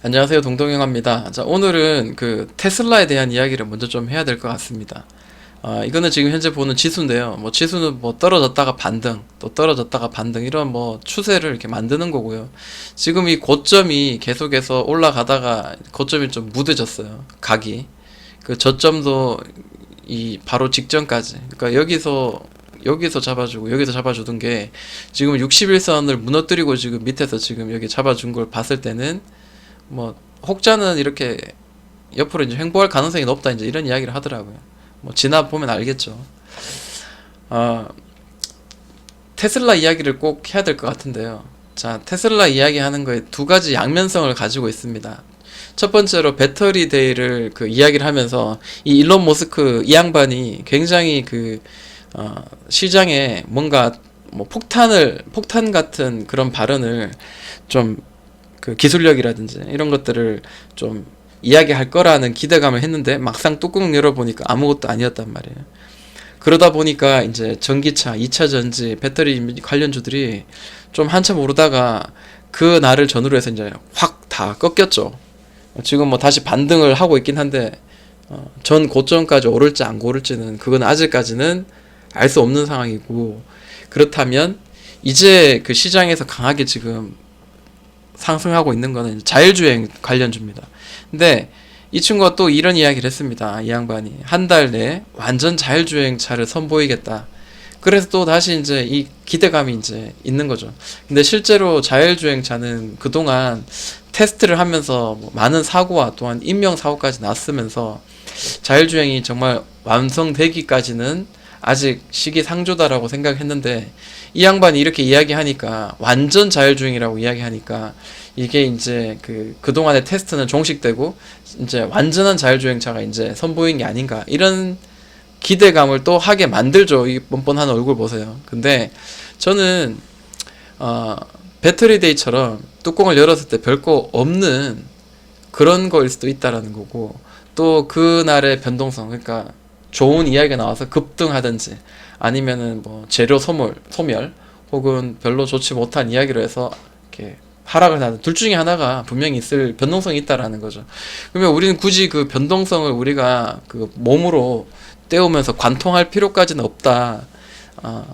안녕하세요, 동동영화입니다. 자, 오늘은 그 테슬라에 대한 이야기를 먼저 좀 해야 될 것 같습니다. 이거는 지금 현재 보는 지수인데요. 뭐 지수는 뭐 떨어졌다가 반등, 또 떨어졌다가 반등 이런 뭐 추세를 이렇게 만드는 거고요. 지금 이 고점이 계속해서 올라가다가 고점이 좀 무뎌졌어요. 각이. 그 저점도 이 바로 직전까지. 그러니까 여기서 잡아주고 여기서 잡아주던 게 지금 61선을 무너뜨리고 지금 밑에서 지금 여기 잡아준 걸 봤을 때는 뭐 혹자는 이렇게 옆으로 이제 횡보할 가능성이 높다 이제 이런 이야기를 하더라고요. 뭐 지나 보면 알겠죠. 어, 테슬라 이야기를 꼭 해야 될 것 같은데요. 자, 테슬라 이야기하는 거에 두 가지 양면성을 가지고 있습니다. 첫 번째로 배터리 데이를 그 이야기를 하면서 이 일론 머스크 이 양반이 굉장히 시장에 뭔가 뭐 폭탄 같은 그런 발언을 좀 그 기술력이라든지 이런 것들을 좀 이야기할 거라는 기대감을 했는데 막상 뚜껑 열어보니까 아무것도 아니었단 말이에요. 그러다 보니까 이제 전기차, 2차 전지, 배터리 관련주들이 좀 한참 오르다가 그 날을 전후로 해서 이제 확 다 꺾였죠. 지금 뭐 다시 반등을 하고 있긴 한데 전 고점까지 오를지 안 오를지는 그건 아직까지는 알 수 없는 상황이고, 그렇다면 이제 그 시장에서 강하게 지금 상승하고 있는 거는 자율주행 관련주입니다. 근데 이 친구가 또 이런 이야기를 했습니다. 이 양반이 한 달 내에 완전 자율주행 차를 선보이겠다. 그래서 또 다시 이제 이 기대감이 이제 있는 거죠. 근데 실제로 자율주행 차는 그동안 테스트를 하면서 뭐 많은 사고와 또한 인명사고까지 났으면서 자율주행이 정말 완성되기까지는 아직 시기상조다라고 생각했는데, 이 양반이 이렇게 이야기하니까, 완전 자율주행이라고 이야기하니까 이게 이제 그동안의 테스트는 종식되고 이제 완전한 자율주행차가 이제 선보인 게 아닌가, 이런 기대감을 또 하게 만들죠. 이 뻔뻔한 얼굴 보세요. 근데 저는 배터리데이처럼 뚜껑을 열었을 때 별거 없는 그런 거일 수도 있다라는 거고, 또 그날의 변동성, 그러니까 좋은 이야기가 나와서 급등하든지 아니면은 뭐 재료 소멸 혹은 별로 좋지 못한 이야기로 해서 이렇게 하락을 하든, 둘 중에 하나가 분명히 있을 변동성이 있다라는 거죠. 그러면 우리는 굳이 그 변동성을 우리가 그 몸으로 때우면서 관통할 필요까지는 없다.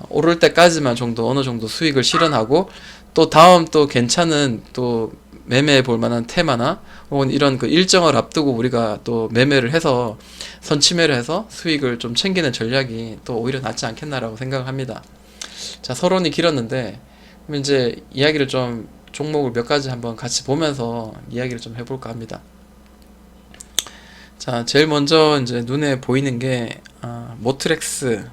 오를 때까지만 정도 어느 정도 수익을 실현하고, 또 다음 또 괜찮은 또 매매해 볼 만한 테마나 혹은 이런 그 일정을 앞두고 우리가 또 매매를 해서 선침해를 해서 수익을 좀 챙기는 전략이 또 오히려 낫지 않겠나라고 생각을 합니다. 자, 서론이 길었는데 그럼 이제 이야기를 좀 종목을 몇 가지 한번 같이 보면서 이야기를 좀 해볼까 합니다. 자, 제일 먼저 이제 눈에 보이는 게 모트렉스.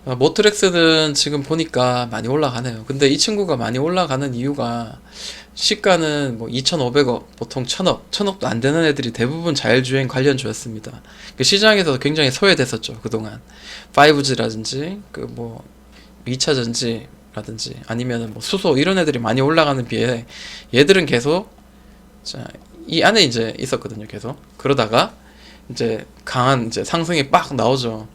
모트렉스는 지금 보니까 많이 올라가네요. 근데 이 친구가 많이 올라가는 이유가, 시가는 뭐 2,500억, 보통 1,000억, 1,000억도 안 되는 애들이 대부분 자율주행 관련주였습니다. 그 시장에서 굉장히 소외됐었죠, 그동안. 5G라든지, 그 뭐, 2차 전지라든지, 아니면은 뭐 수소, 이런 애들이 많이 올라가는 비에 얘들은 계속, 자, 이 안에 이제 있었거든요, 계속. 그러다가, 이제 강한 이제 상승이 빡 나오죠.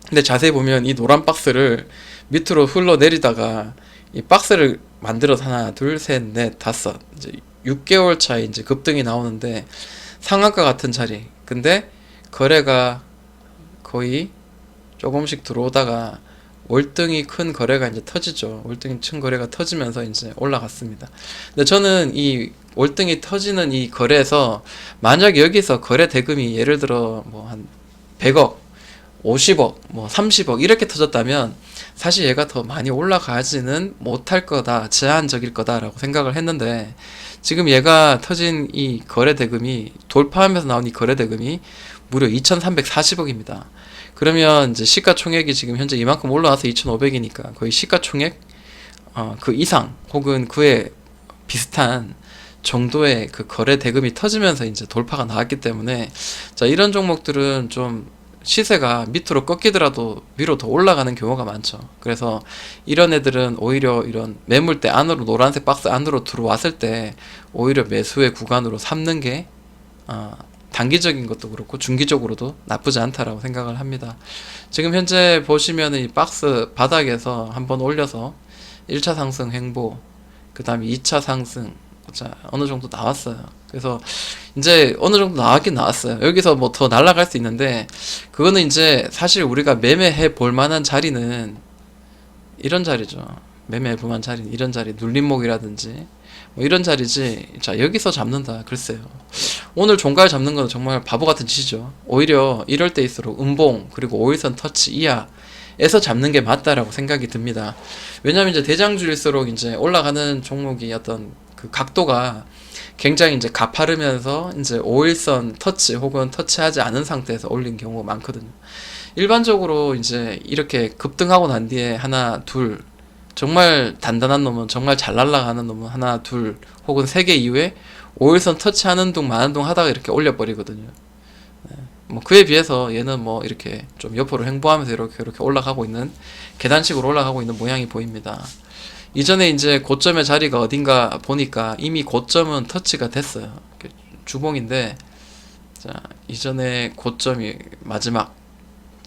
근데 자세히 보면 이 노란 박스를 밑으로 흘러내리다가 이 박스를 만들어서 하나, 둘, 셋, 넷, 다섯, 이제 6개월 차에 이제 급등이 나오는데, 상한가 같은 자리. 근데 거래가 거의 조금씩 들어오다가 월등히 큰 거래가 이제 터지죠. 월등히 큰 거래가 터지면서 이제 올라갔습니다. 근데 저는 이 월등히 터지는 이 거래에서, 만약 여기서 거래 대금이 예를 들어 뭐 한 100억, 50억, 뭐 30억 이렇게 터졌다면 사실 얘가 더 많이 올라가지는 못할 거다, 제한적일 거다라고 생각을 했는데, 지금 얘가 터진 이 거래 대금이, 돌파하면서 나온 이 거래 대금이 무려 2,340억입니다. 그러면 이제 시가총액이 지금 현재 이만큼 올라와서 2,500이니까 거의 시가총액 그 이상 혹은 그에 비슷한 정도의 그 거래 대금이 터지면서 이제 돌파가 나왔기 때문에, 자, 이런 종목들은 좀 시세가 밑으로 꺾이더라도 위로 더 올라가는 경우가 많죠. 그래서 이런 애들은 오히려 이런 매물대 안으로, 노란색 박스 안으로 들어왔을 때 오히려 매수의 구간으로 삼는 게 단기적인 것도 그렇고 중기적으로도 나쁘지 않다라고 생각을 합니다. 지금 현재 보시면은 이 박스 바닥에서 한번 올려서 1차 상승 횡보, 그 다음에 2차 상승. 자, 어느 정도 나왔어요. 그래서 이제 어느 정도 나왔긴 나왔어요. 여기서 뭐 더 날아갈 수 있는데, 그거는 이제 사실 우리가 매매해 볼 만한 자리는 이런 자리죠. 매매해 볼 만한 자리는 이런 자리, 눌림목이라든지 뭐 이런 자리지. 자, 여기서 잡는다. 글쎄요. 오늘 종가를 잡는 건 정말 바보 같은 짓이죠. 오히려 이럴 때일수록 음봉 그리고 5일선 터치 이하에서 잡는 게 맞다라고 생각이 듭니다. 왜냐면 이제 대장주일수록 이제 올라가는 종목이 어떤 그 각도가 굉장히 이제 가파르면서 이제 5일선 터치 혹은 터치하지 않은 상태에서 올린 경우가 많거든요. 일반적으로 이제 이렇게 급등하고 난 뒤에 하나, 둘, 정말 단단한 놈은, 정말 잘 날아가는 놈은 하나, 둘, 혹은 세 개 이후에 5일선 터치하는 둥 마는 둥 하다가 이렇게 올려버리거든요. 뭐 그에 비해서 얘는 뭐 이렇게 좀 옆으로 횡보하면서 이렇게 올라가고 있는, 계단식으로 올라가고 있는 모양이 보입니다. 이전에 이제 고점의 자리가 어딘가 보니까 이미 고점은 터치가 됐어요. 주봉인데, 자, 이전에 고점이 마지막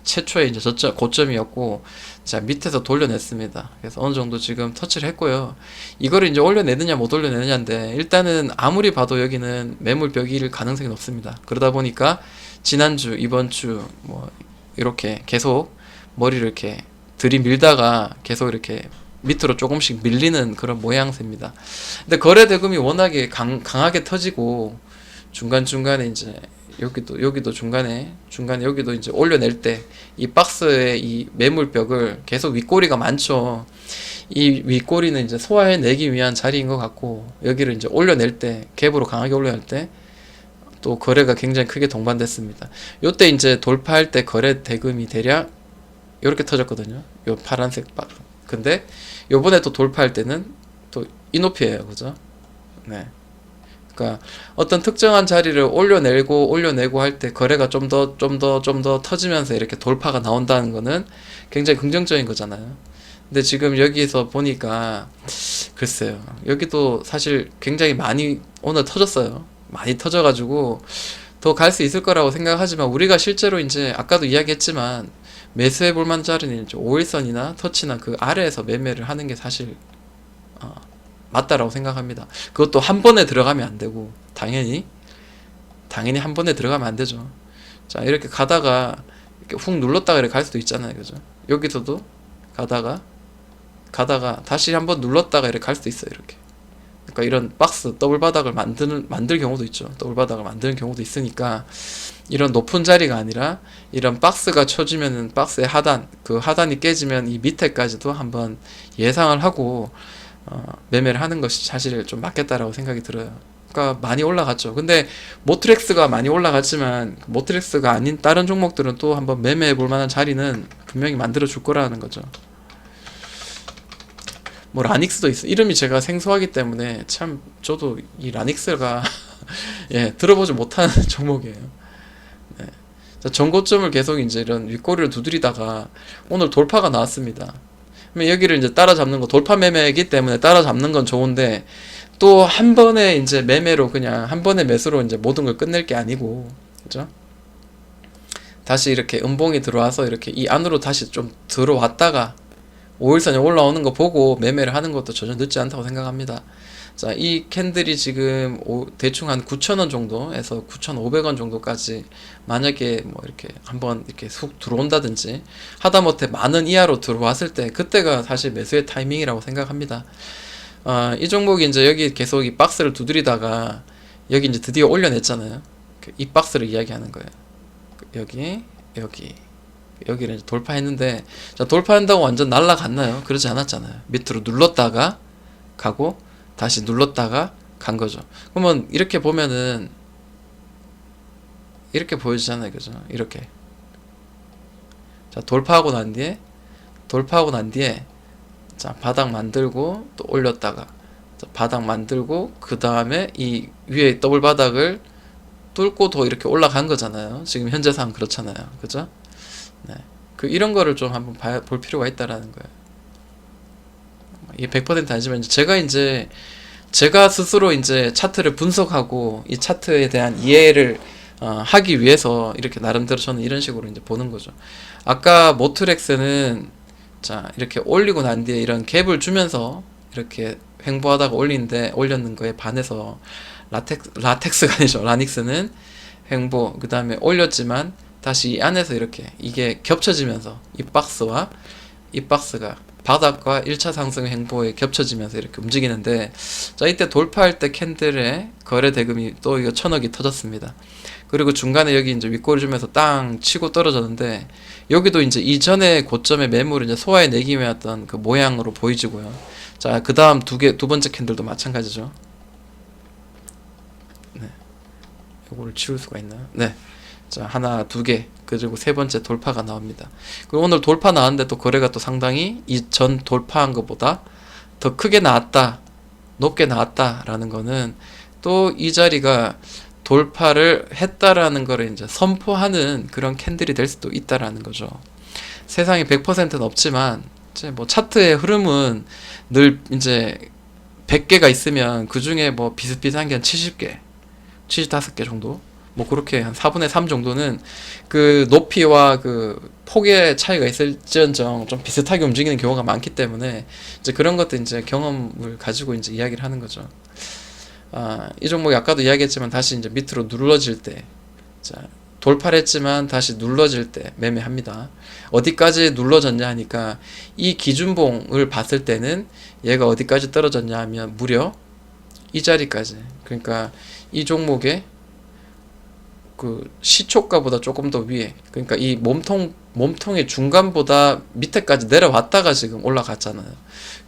최초의 이제 저점 고점이었고, 자, 밑에서 돌려냈습니다. 그래서 어느 정도 지금 터치를 했고요. 이거를 이제 올려내느냐 못 올려내느냐인데, 일단은 아무리 봐도 여기는 매물벽일 가능성이 높습니다. 그러다 보니까 지난주, 이번 주 뭐 이렇게 계속 머리를 이렇게 들이밀다가 계속 이렇게 밑으로 조금씩 밀리는 그런 모양새입니다. 근데 거래 대금이 워낙에 강하게 터지고, 중간중간에 이제 여기도 중간에 여기도 이제 올려낼 때 이 박스의 이 매물벽을 계속 윗꼬리가 많죠. 이 윗꼬리는 이제 소화해내기 위한 자리인 것 같고, 여기를 이제 올려낼 때, 갭으로 강하게 올려낼 때 또 거래가 굉장히 크게 동반됐습니다. 요때 이제 돌파할 때 거래 대금이 대략 요렇게 터졌거든요. 요 파란색 박. 근데 요번에 또 돌파할 때는 또 이 높이에요. 그죠? 네. 그러니까 어떤 특정한 자리를 올려내고 할 때 거래가 좀 더 터지면서 이렇게 돌파가 나온다는 거는 굉장히 긍정적인 거잖아요. 근데 지금 여기서 보니까 글쎄요. 여기도 사실 굉장히 많이 오늘 터졌어요. 많이 터져가지고 더 갈 수 있을 거라고 생각하지만, 우리가 실제로 이제 아까도 이야기했지만 매수해 볼 만한 자리는 이제 5일선이나 터치나 그 아래에서 매매를 하는 게 사실 맞다라고 생각합니다. 그것도 한 번에 들어가면 안 되고, 당연히 한 번에 들어가면 안 되죠. 자, 이렇게 가다가 이렇게 훅 눌렀다가 이렇게 갈 수도 있잖아요. 그죠? 여기서도 가다가 다시 한번 눌렀다가 이렇게 갈 수도 있어요. 이렇게. 그러니까 이런 박스 더블 바닥을 만들 경우도 있죠. 더블 바닥을 만드는 경우도 있으니까, 이런 높은 자리가 아니라 이런 박스가 쳐지면은 박스의 하단, 그 하단이 깨지면 이 밑에까지도 한번 예상을 하고 매매를 하는 것이 사실 좀 맞겠다라고 생각이 들어요. 그러니까 많이 올라갔죠. 근데 모트렉스가 많이 올라갔지만, 모트렉스가 아닌 다른 종목들은 또 한번 매매해 볼 만한 자리는 분명히 만들어 줄 거라는 거죠. 뭐 라닉스도 있어. 이름이 제가 생소하기 때문에 참 저도 이 라닉스가 예, 들어보지 못하는 종목이에요. 네. 자, 전고점을 계속 이제 이런 윗꼬리를 두드리다가 오늘 돌파가 나왔습니다. 그러면 여기를 이제 따라잡는 거, 돌파 매매이기 때문에 따라잡는 건 좋은데, 또 한 번에 이제 매매로, 그냥 한 번에 매수로 이제 모든 걸 끝낼 게 아니고, 그죠? 다시 이렇게 음봉이 들어와서 이렇게 이 안으로 다시 좀 들어왔다가 5일선에 올라오는 거 보고 매매를 하는 것도 전혀 늦지 않다고 생각합니다. 자, 이 캔들이 지금 대충 한 9,000원 정도에서 9,500원 정도까지 만약에 뭐 이렇게 한번 이렇게 쑥 들어온다든지, 하다못해 만원 이하로 들어왔을 때, 그때가 사실 매수의 타이밍이라고 생각합니다. 이 종목이 이제 여기 계속 이 박스를 두드리다가 여기 이제 드디어 올려냈잖아요. 이 박스를 이야기하는 거예요. 여기를 이제 돌파했는데, 자, 돌파한다고 완전 날아갔나요? 그러지 않았잖아요. 밑으로 눌렀다가 가고 다시 눌렀다가 간 거죠. 그러면 이렇게 보면은 이렇게 보여지잖아요. 그죠? 이렇게. 자, 돌파하고 난 뒤에 자, 바닥 만들고 또 올렸다가, 자, 바닥 만들고 그 다음에 이 위에 더블 바닥을 뚫고 더 이렇게 올라간 거잖아요. 지금 현재 상황 그렇잖아요. 그죠? 네. 이런 거를 좀 한번 볼 필요가 있다라는 거예요. 이게 100% 아니지만, 제가 스스로 이제 차트를 분석하고 이 차트에 대한 이해를 하기 위해서 이렇게 나름대로 저는 이런 식으로 이제 보는 거죠. 아까 모트렉스는 자, 이렇게 올리고 난 뒤에 이런 갭을 주면서 이렇게 횡보하다가 올렸는 거에 반해서 라텍스가 아니죠. 라닉스는 횡보, 그 다음에 올렸지만 다시 이 안에서 이렇게 이게 겹쳐지면서 이 박스가 바닥과 1차 상승 횡보에 겹쳐지면서 이렇게 움직이는데, 자, 이때 돌파할 때 캔들의 거래 대금이 또 이거 1000억이 터졌습니다. 그리고 중간에 여기 이제 윗꼬리 주면서 땅 치고 떨어졌는데, 여기도 이제 이전의 고점의 매물을 이제 소화해내기위했던 그 모양으로 보이지고요. 자, 그 다음 두 번째 캔들도 마찬가지죠. 네. 이거를 치울 수가 있나요? 네. 자, 하나, 두 개, 그리고 세 번째 돌파가 나옵니다. 그리고 오늘 돌파 나왔는데 또 거래가 또 상당히 이전 돌파한 것보다 더 크게 나왔다, 높게 나왔다라는 거는 또 이 자리가 돌파를 했다라는 거를 이제 선포하는 그런 캔들이 될 수도 있다라는 거죠. 세상에 100%는 없지만 이제 뭐 차트의 흐름은 늘 이제 100개가 있으면 그 중에 뭐 비슷비슷한 게 한 70개, 75개 정도, 뭐 그렇게 한 4분의 3 정도는 그 높이와 그 폭의 차이가 있을지언정 좀 비슷하게 움직이는 경우가 많기 때문에 이제 그런 것들 이제 경험을 가지고 이제 이야기를 하는 거죠. 이 종목이 아까도 이야기했지만 다시 이제 밑으로 눌러질 때, 자, 돌파를 했지만 다시 눌러질 때 매매합니다. 어디까지 눌러졌냐 하니까 이 기준봉을 봤을 때는 얘가 어디까지 떨어졌냐 하면 무려 이 자리까지, 그러니까 이 종목의 그 시초가보다 조금 더 위에, 그러니까 이 몸통의 중간보다 밑에까지 내려왔다가 지금 올라갔잖아요.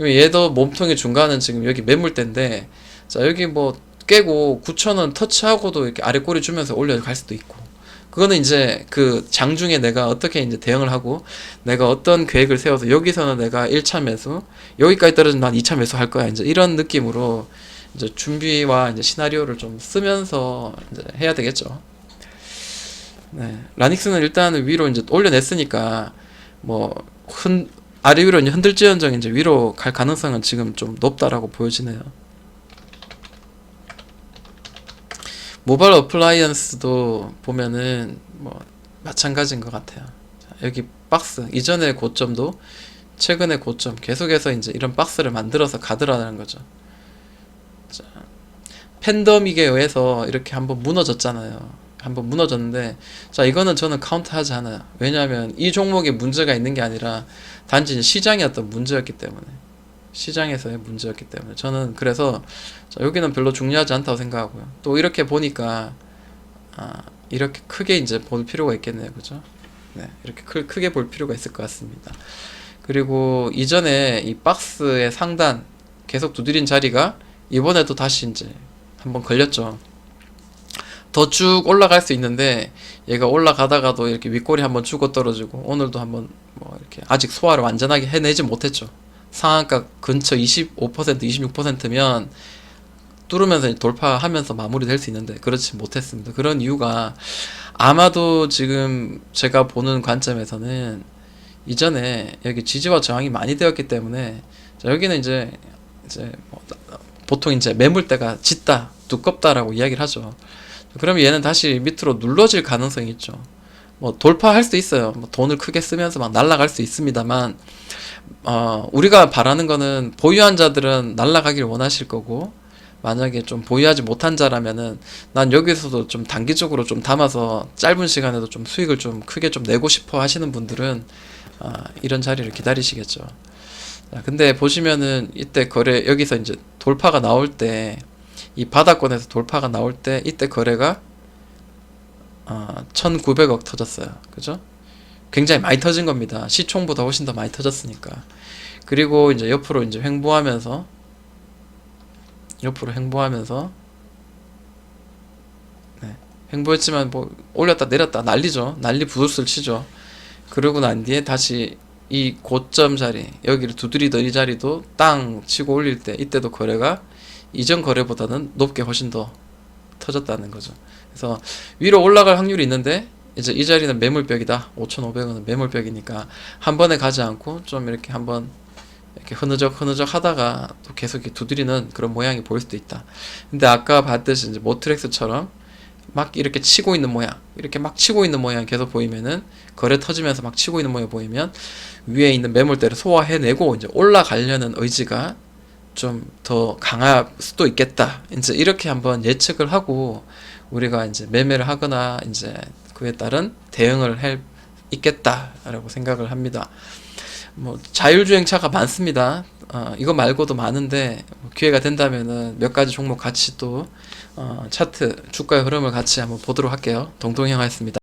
얘도 몸통의 중간은 지금 여기 매물대인데, 자, 여기 뭐 깨고 9,000원 터치하고도 이렇게 아래 꼬리 주면서 올려갈 수도 있고, 그거는 이제 그 장중에 내가 어떻게 이제 대응을 하고 내가 어떤 계획을 세워서 여기서는 내가 1차 매수, 여기까지 떨어지면 난 2차 매수 할 거야, 이제 이런 느낌으로 이제 준비와 이제 시나리오를 좀 쓰면서 이제 해야 되겠죠. 네. 라닉스는 일단은 위로 이제 올려냈으니까 뭐 아래 위로 이제 흔들지언정 이제 위로 갈 가능성은 지금 좀 높다라고 보여지네요. 모바일 어플라이언스도 보면은 뭐 마찬가지인 것 같아요. 자, 여기 박스 이전의 고점도 최근의 고점 계속해서 이제 이런 박스를 만들어서 가더라는 거죠. 자, 팬더믹에 의해서 이렇게 한번 무너졌잖아요. 한번 무너졌는데, 자, 이거는 저는 카운트하지 않아요. 왜냐하면 이 종목에 문제가 있는 게 아니라 단지 시장의 어떤 문제였기 때문에, 시장에서의 문제였기 때문에 저는 그래서 자, 여기는 별로 중요하지 않다고 생각하고요. 또 이렇게 보니까 이렇게 크게 이제 볼 필요가 있겠네요, 그죠? 네, 이렇게 크게 볼 필요가 있을 것 같습니다. 그리고 이전에 이 박스의 상단 계속 두드린 자리가 이번에도 다시 이제 한번 걸렸죠. 더 쭉 올라갈 수 있는데 얘가 올라가다가도 이렇게 윗꼬리 한번 주고 떨어지고, 오늘도 한번 뭐 이렇게 아직 소화를 완전하게 해내지 못했죠. 상한가 근처 25%, 26%면 뚫으면서 돌파하면서 마무리될 수 있는데 그렇지 못했습니다. 그런 이유가 아마도 지금 제가 보는 관점에서는 이전에 여기 지지와 저항이 많이 되었기 때문에, 자, 여기는 이제 뭐 보통 이제 매물대가 짙다, 두껍다라고 이야기를 하죠. 그러면 얘는 다시 밑으로 눌러질 가능성이 있죠. 뭐 돌파할 수도 있어요. 뭐 돈을 크게 쓰면서 막 날아갈 수 있습니다만, 우리가 바라는 거는 보유한 자들은 날아가길 원하실 거고, 만약에 좀 보유하지 못한 자라면은 난 여기서도 좀 단기적으로 좀 담아서 짧은 시간에도 좀 수익을 좀 크게 좀 내고 싶어 하시는 분들은 이런 자리를 기다리시겠죠. 근데 보시면은 이때 거래 여기서 이제 돌파가 나올 때, 이 바닥권에서 돌파가 나올 때 이때 거래가 1900억 터졌어요. 그죠? 굉장히 많이 터진 겁니다. 시총보다 훨씬 더 많이 터졌으니까. 그리고 이제 옆으로 이제 횡보하면서 네, 횡보했지만 뭐 올렸다 내렸다 난리죠. 난리 부슬슬 치죠. 그러고 난 뒤에 다시 이 고점 자리, 여기를 두드리던 이 자리도 땅 치고 올릴 때 이때도 거래가 이전 거래보다는 높게 훨씬 더 터졌다는 거죠. 그래서 위로 올라갈 확률이 있는데 이제 이 자리는 매물벽이다. 5,500원은 매물벽이니까 한 번에 가지 않고 좀 이렇게 한번 이렇게 흐느적 하다가 또 계속 이렇게 두드리는 그런 모양이 보일 수도 있다. 근데 아까 봤듯이 이제 모트렉스처럼 막 이렇게 치고 있는 모양, 이렇게 막 치고 있는 모양 계속 보이면은, 거래 터지면서 막 치고 있는 모양 보이면 위에 있는 매물대를 소화해내고 이제 올라가려는 의지가 좀 더 강할 수도 있겠다. 이제 이렇게 한번 예측을 하고 우리가 이제 매매를 하거나 이제 그에 따른 대응을 할 있겠다라고 생각을 합니다. 뭐 자율주행차가 많습니다. 이거 말고도 많은데 뭐 기회가 된다면은 몇 가지 종목 같이 또 차트 주가의 흐름을 같이 한번 보도록 할게요. 동동형하였습니다.